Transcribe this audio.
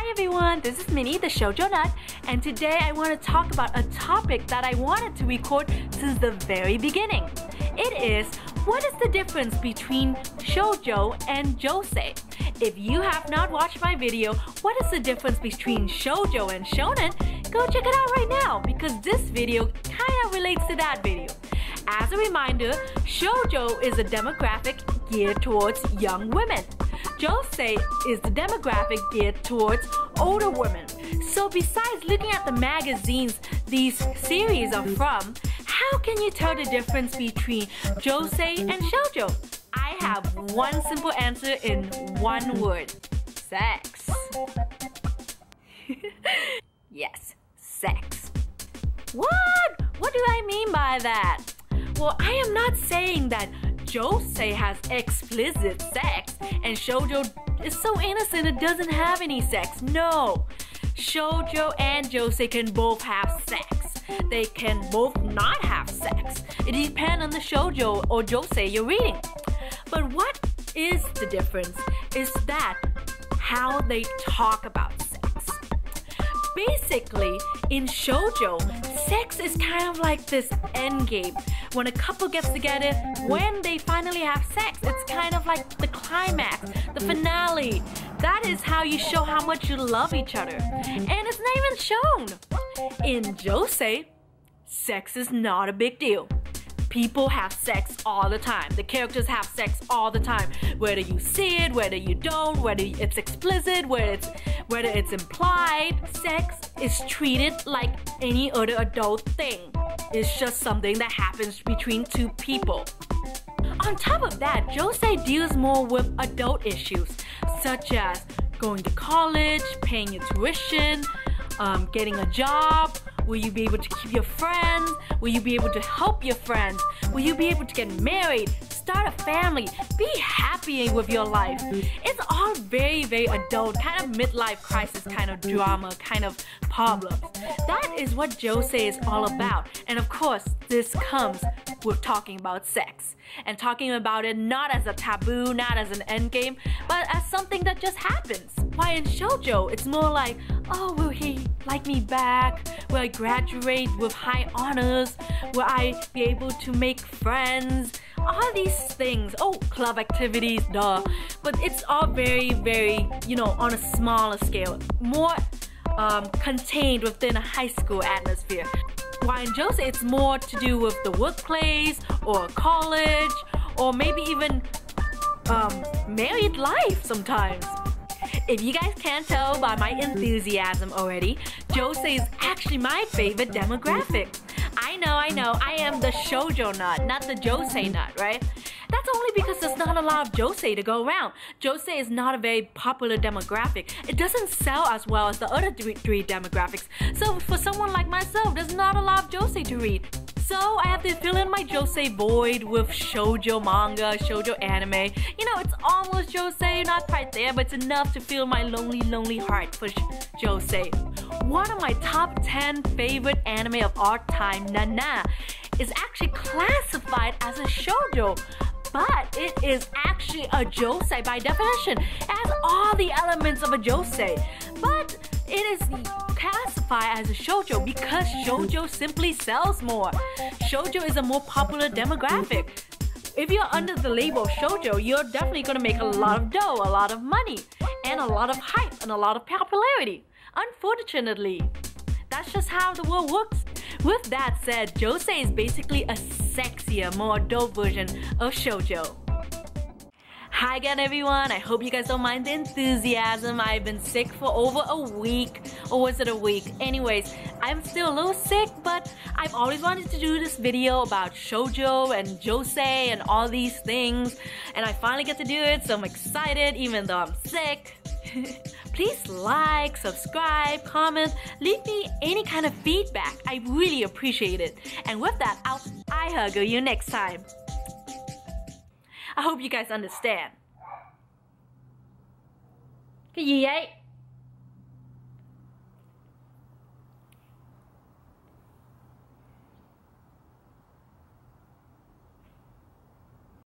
Hi everyone, this is Minnie, the Shoujo Nut, and today I want to talk about a topic that I wanted to record since the very beginning. It is, what is the difference between Shoujo and Josei? If you have not watched my video, what is the difference between Shoujo and Shonen? Go check it out right now because this video kind of relates to that video. As a reminder, Shoujo is a demographic geared towards young women. Josei is the demographic geared towards older women. So besides looking at the magazines these series are from, how can you tell the difference between Josei and Shoujo? I have one simple answer in one word. Sex. Yes, sex. What? What do I mean by that? Well, I am not saying that Josei has explicit sex and Shoujo is so innocent it doesn't have any sex. No. Shoujo and Josei can both have sex. They can both not have sex. It depends on the Shoujo or Josei you're reading. But what is the difference is that how they talk about sex. Basically, in Shoujo, sex is kind of like this end game. When a couple gets together, when they finally have sex, it's kind of like the climax, the finale. That is how you show how much you love each other. And it's not even shown. In Josei, sex is not a big deal. People have sex all the time. The characters have sex all the time. Whether you see it, whether you don't, whether it's explicit, whether it's implied, sex is treated like any other adult thing. It's just something that happens between two people. On top of that, Josei deals more with adult issues, such as going to college, paying your tuition, getting a job. Will you be able to keep your friends? Will you be able to help your friends? Will you be able to get married, start a family, be happy with your life? It's all very, very adult, kind of midlife crisis kind of drama, kind of problems. That is what Josei is all about. And of course, this comes with talking about sex. And talking about it not as a taboo, not as an endgame, but as something that just happens. Why in Shoujo, it's more like, oh, will he like me back? Will I graduate with high honors? Will I be able to make friends? All these things. Oh, club activities, duh. But it's all very, very, on a smaller scale. More contained within a high school atmosphere. While in Josei, it's more to do with the workplace or college or maybe even married life sometimes. If you guys can't tell by my enthusiasm already, Josei is actually my favorite demographic. I know, I am the Shoujo nut, not the Josei nut, right? That's only because there's not a lot of Josei to go around. Josei is not a very popular demographic. It doesn't sell as well as the other three demographics. So for someone like myself, there's not a lot of Josei to read. So I have to fill in my Josei void with Shoujo manga, Shoujo anime. It's almost Josei, not quite there, but it's enough to fill my lonely, lonely heart for Josei. One of my top 10 favorite anime of all time, Nana, is actually classified as a Shoujo. But it is actually a Josei by definition. It has all the elements of a Josei. But it is classified as a Shoujo because Shoujo simply sells more. Shoujo is a more popular demographic. If you're under the label Shoujo, you're definitely going to make a lot of dough, a lot of money, and a lot of hype, and a lot of popularity. Unfortunately, that's just how the world works. With that said, Josei is basically a sexier, more adult version of Shoujo. Hi again everyone, I hope you guys don't mind the enthusiasm. I've been sick for over a week, or was it a week? Anyways, I'm still a little sick, but I've always wanted to do this video about Shoujo and Josei and all these things, and I finally get to do it, so I'm excited even though I'm sick. Please like, subscribe, comment, leave me any kind of feedback. I really appreciate it. And with that, I hug you next time. I hope you guys understand. Cái gì vậy?